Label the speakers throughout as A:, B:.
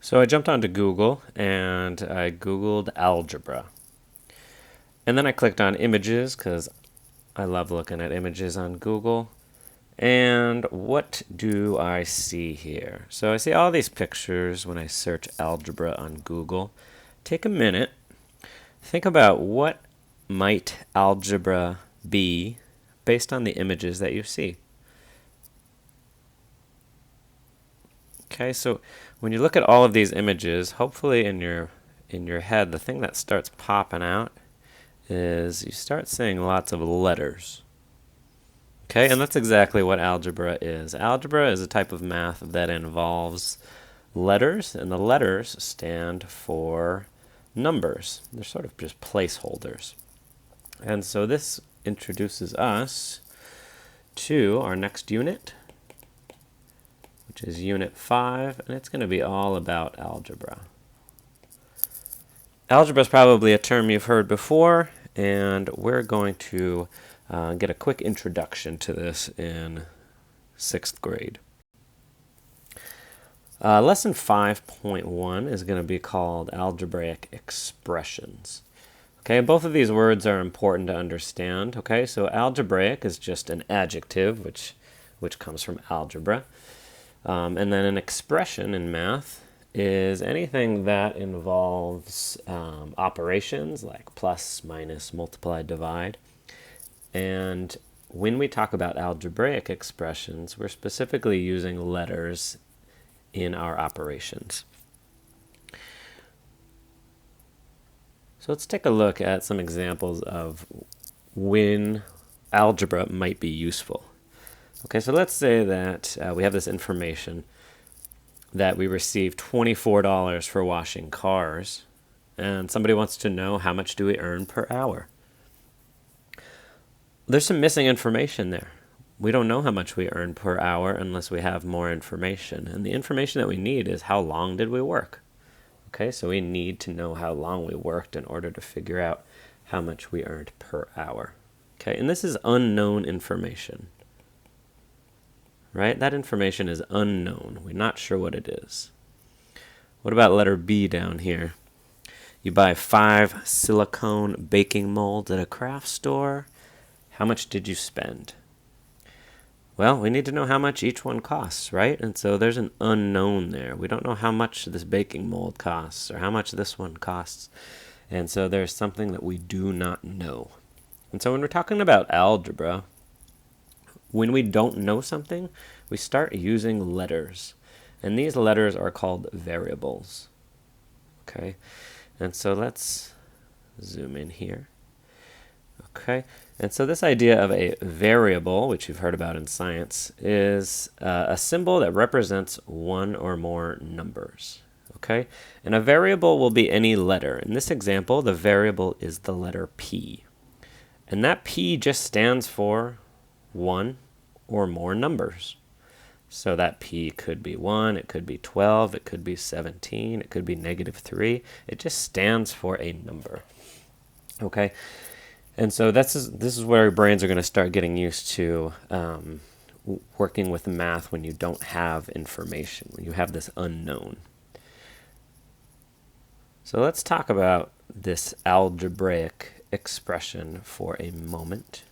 A: So I jumped onto Google and I Googled algebra. And then I clicked on images because I love looking at images on Google. And what do I see here? So I see all these pictures when I search algebra on Google. Take a minute, think about what might algebra be based on the images that you see. Okay, so when you look at all of these images, hopefully in your head, the thing that starts popping out is you start seeing lots of letters. Okay, and that's exactly what algebra is. Algebra is a type of math that involves letters, and the letters stand for numbers. They're sort of just placeholders. And so this introduces us to our next unit, which is Unit 5, and it's going to be all about algebra. Algebra is probably a term you've heard before, and we're going to get a quick introduction to this in 6th grade. Lesson 5.1 is going to be called Algebraic Expressions. Okay, both of these words are important to understand. Okay, so algebraic is just an adjective, which comes from algebra. And then an expression in math is anything that involves operations like plus, minus, multiply, divide. And when we talk about algebraic expressions, we're specifically using letters in our operations. So let's take a look at some examples of when algebra might be useful. Okay, so let's say that we have this information that we received $24 for washing cars, and somebody wants to know how much do we earn per hour. There's some missing information there. We don't know how much we earn per hour unless we have more information, and the information that we need is how long did we work. Okay, so we need to know how long we worked in order to figure out how much we earned per hour. Okay, and this is unknown information. Right? That information is unknown. We're not sure what it is. What about letter B down here? You buy 5 silicone baking molds at a craft store. How much did you spend? Well, we need to know how much each one costs, right? And so there's an unknown there. We don't know how much this baking mold costs or how much this one costs. And so there's something that we do not know. And so when we're talking about algebra, when we don't know something, we start using letters. And these letters are called variables. Okay? And so let's zoom in here. Okay? And so this idea of a variable, which you've heard about in science, is a symbol that represents one or more numbers. Okay? And a variable will be any letter. In this example, the variable is the letter P. And that P just stands for one or more numbers. So that P could be 1, it could be 12, it could be 17, it could be -3. It just stands for a number. Okay? And so this is where our brains are going to start getting used to working with math when you don't have information, when you have this unknown. So let's talk about this algebraic expression for a moment.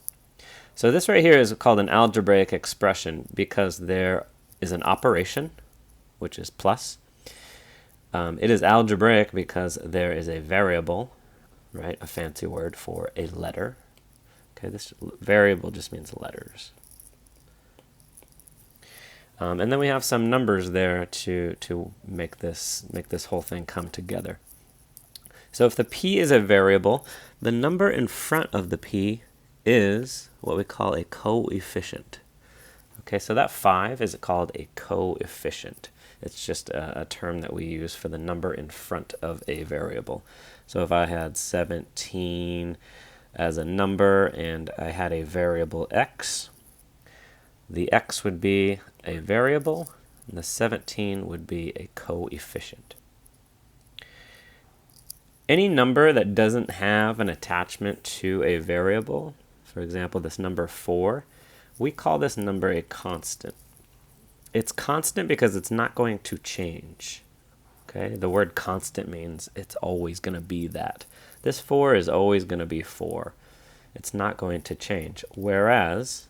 A: So this right here is called an algebraic expression because there is an operation, which is plus. It is algebraic because there is a variable, right? A fancy word for a letter. Okay, this variable just means letters. And then we have some numbers there to make this whole thing come together. So if the P is a variable, the number in front of the P is what we call a coefficient. Okay, so that 5 is called a coefficient. It's just a term that we use for the number in front of a variable. So if I had 17 as a number and I had a variable x, the x would be a variable and the 17 would be a coefficient. Any number that doesn't have an attachment to a variable, for example, this number 4, we call this number a constant. It's constant because it's not going to change. Okay, the word constant means it's always going to be that. This 4 is always going to be 4. It's not going to change. Whereas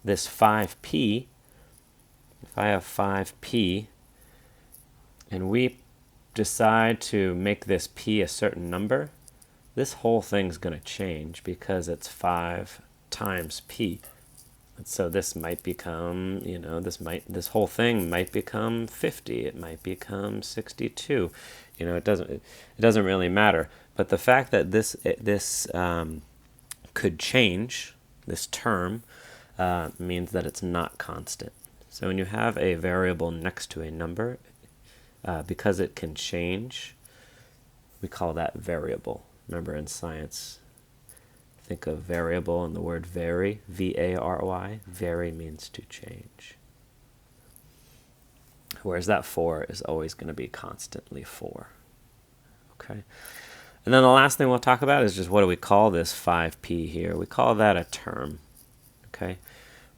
A: this 5p, if I have 5p and we decide to make this p a certain number, this whole thing's going to change because it's 5 times p. And so this might become, this whole thing might become 50. It might become 62. It doesn't really matter. But the fact that this could change, this term, means that it's not constant. So when you have a variable next to a number, because it can change, we call that variable. Remember in science, think of variable and the word vary, V-A-R-Y. Vary means to change. Whereas that 4 is always going to be constantly 4. Okay. And then the last thing we'll talk about is just what do we call this 5p here? We call that a term. Okay.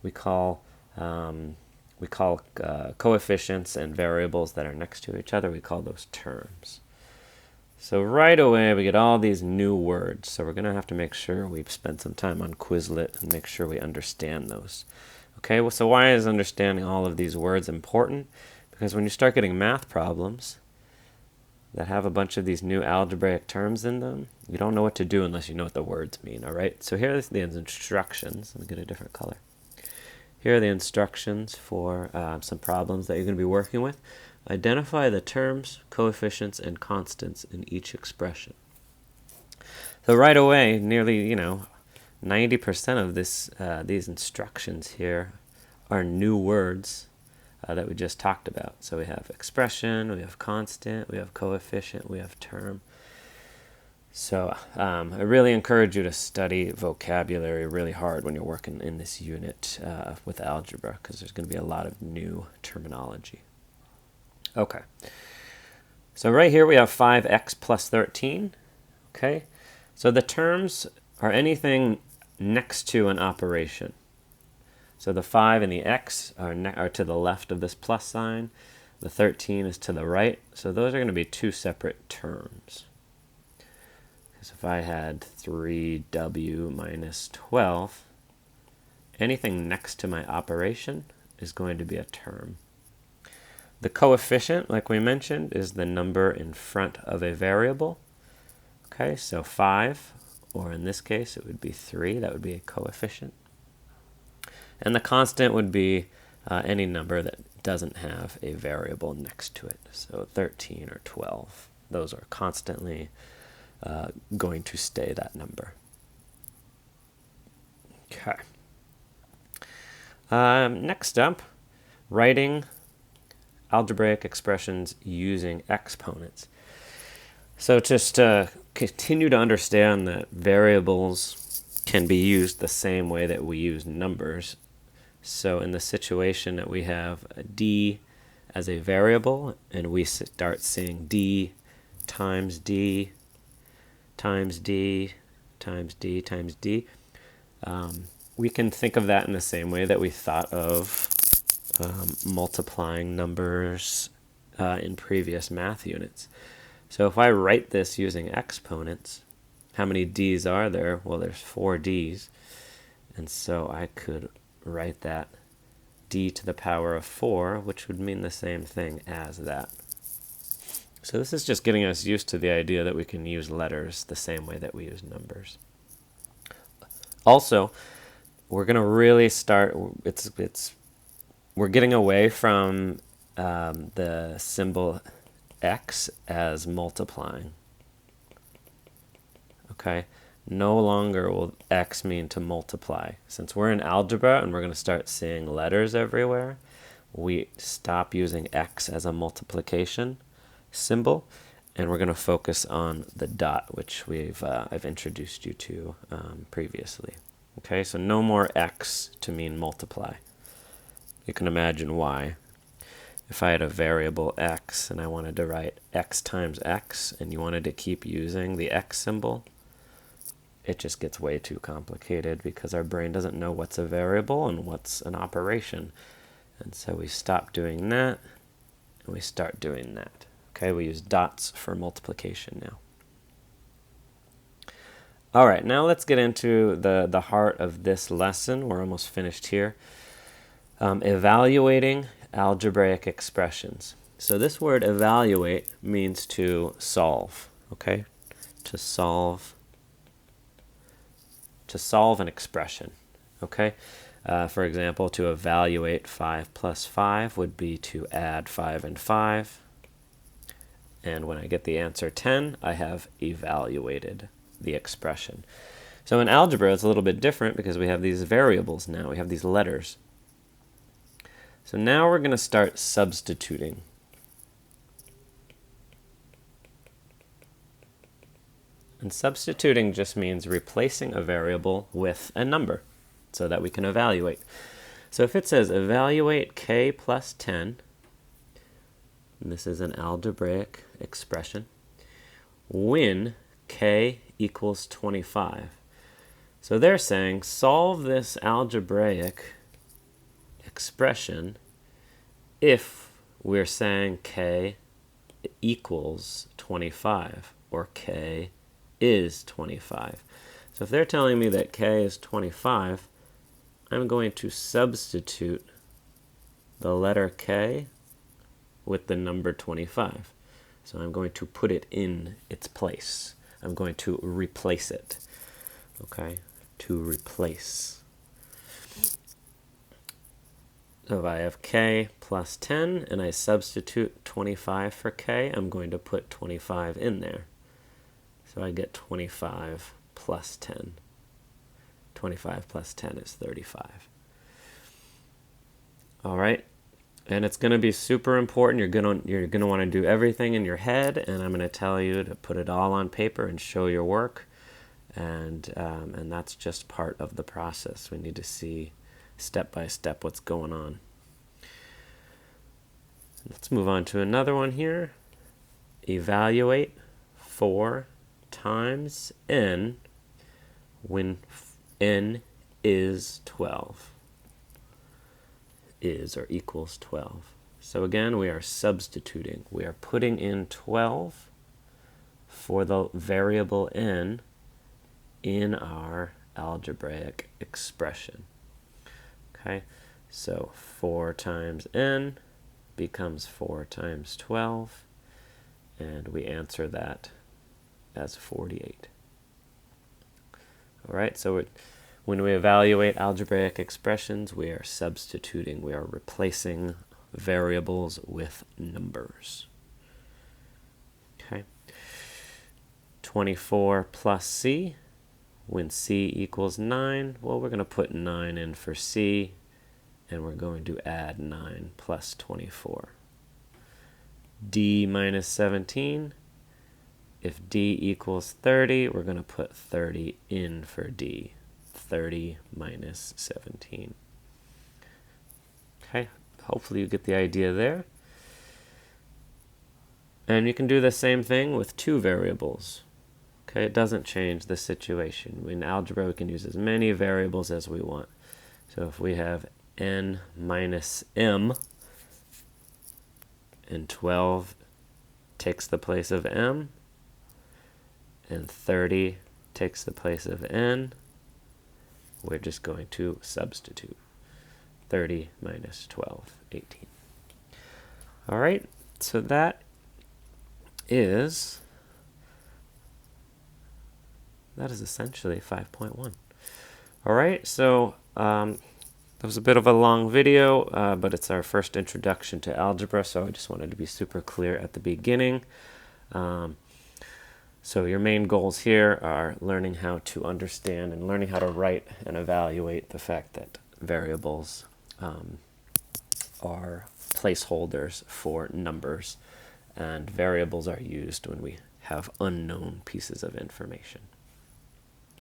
A: We call coefficients and variables that are next to each other, we call those terms. So right away we get all these new words. So we're going to have to make sure we've spent some time on Quizlet and make sure we understand those. Okay, well, so why is understanding all of these words important? Because when you start getting math problems that have a bunch of these new algebraic terms in them, you don't know what to do unless you know what the words mean, all right? So here are the instructions. Let me get a different color. Here are the instructions for some problems that you're going to be working with. Identify the terms, coefficients, and constants in each expression. So right away, nearly 90% of these instructions here are new words that we just talked about. So we have expression, we have constant, we have coefficient, we have term. So I really encourage you to study vocabulary really hard when you're working in this unit with algebra, because there's going to be a lot of new terminology. Okay, so right here we have 5x plus 13. Okay, so the terms are anything next to an operation. So the 5 and the x are to the left of this plus sign. The 13 is to the right. So those are going to be two separate terms. Because if I had 3w minus 12, anything next to my operation is going to be a term. The coefficient, like we mentioned, is the number in front of a variable. Okay, so 5, or in this case it would be 3, that would be a coefficient. And the constant would be any number that doesn't have a variable next to it. So 13 or 12, those are constantly going to stay that number. Okay. Next up, writing algebraic expressions using exponents. So just to continue to understand that variables can be used the same way that we use numbers. So in the situation that we have d as a variable, and we start seeing d times d times d times d times d, we can think of that in the same way that we thought of multiplying numbers in previous math units. So if I write this using exponents, how many d's are there? Well, there's 4 d's. And so I could write that d to the power of 4, which would mean the same thing as that. So this is just getting us used to the idea that we can use letters the same way that we use numbers. Also, we're going to really start, we're getting away from the symbol x as multiplying. Okay, no longer will x mean to multiply. Since we're in algebra and we're going to start seeing letters everywhere, we stop using x as a multiplication symbol, and we're going to focus on the dot, which I've introduced you to previously. Okay, so no more x to mean multiply. You can imagine why. If I had a variable x and I wanted to write x times x, and you wanted to keep using the x symbol, it just gets way too complicated because our brain doesn't know what's a variable and what's an operation. And so we stop doing that, and we start doing that. Okay, we use dots for multiplication now. All right, now let's get into the heart of this lesson. We're almost finished here. Evaluating algebraic expressions. So this word evaluate means to solve, okay? To solve an expression, okay? For example, to evaluate 5 plus 5 would be to add 5 and 5. And when I get the answer 10, I have evaluated the expression. So in algebra, it's a little bit different because we have these variables now. We have these letters. So now we're going to start substituting. And substituting just means replacing a variable with a number so that we can evaluate. So if it says evaluate k plus 10, and this is an algebraic expression, when k equals 25. So they're saying solve this algebraic expression if we're saying k equals 25 or k is 25. So if they're telling me that k is 25, I'm going to substitute the letter k with the number 25. So I'm going to put it in its place. I'm going to replace it. Okay, to replace. So if I have k plus 10 and I substitute 25 for k, I'm going to put 25 in there. So I get 25 plus 10. 25 plus 10 is 35. All right. And it's going to be super important. You're going to want to do everything in your head, and I'm going to tell you to put it all on paper and show your work. And that's just part of the process. We need to see step by step what's going on. Let's move on to another one here. Evaluate 4 times n when n is 12. Is or equals 12. So again, we are substituting. We are putting in 12 for the variable n in our algebraic expression. Okay, so 4 times n becomes 4 times 12, and we answer that as 48. All right, so when we evaluate algebraic expressions, we are substituting. We are replacing variables with numbers. Okay. 24 plus c, when c equals 9, well, we're going to put 9 in for c, and we're going to add 9 plus 24. d minus 17, if d equals 30, we're going to put 30 in for d. 30 minus 17. Okay, hopefully you get the idea there. And you can do the same thing with 2 variables. Okay, it doesn't change the situation. In algebra, we can use as many variables as we want. So if we have n minus m, and 12 takes the place of m, and 30 takes the place of n, we're just going to substitute. 30 minus 12, 18. All right, so that is essentially 5.1. All right, so that was a bit of a long video, but it's our first introduction to algebra, so I just wanted to be super clear at the beginning. So your main goals here are learning how to understand and learning how to write and evaluate the fact that variables are placeholders for numbers, and variables are used when we have unknown pieces of information.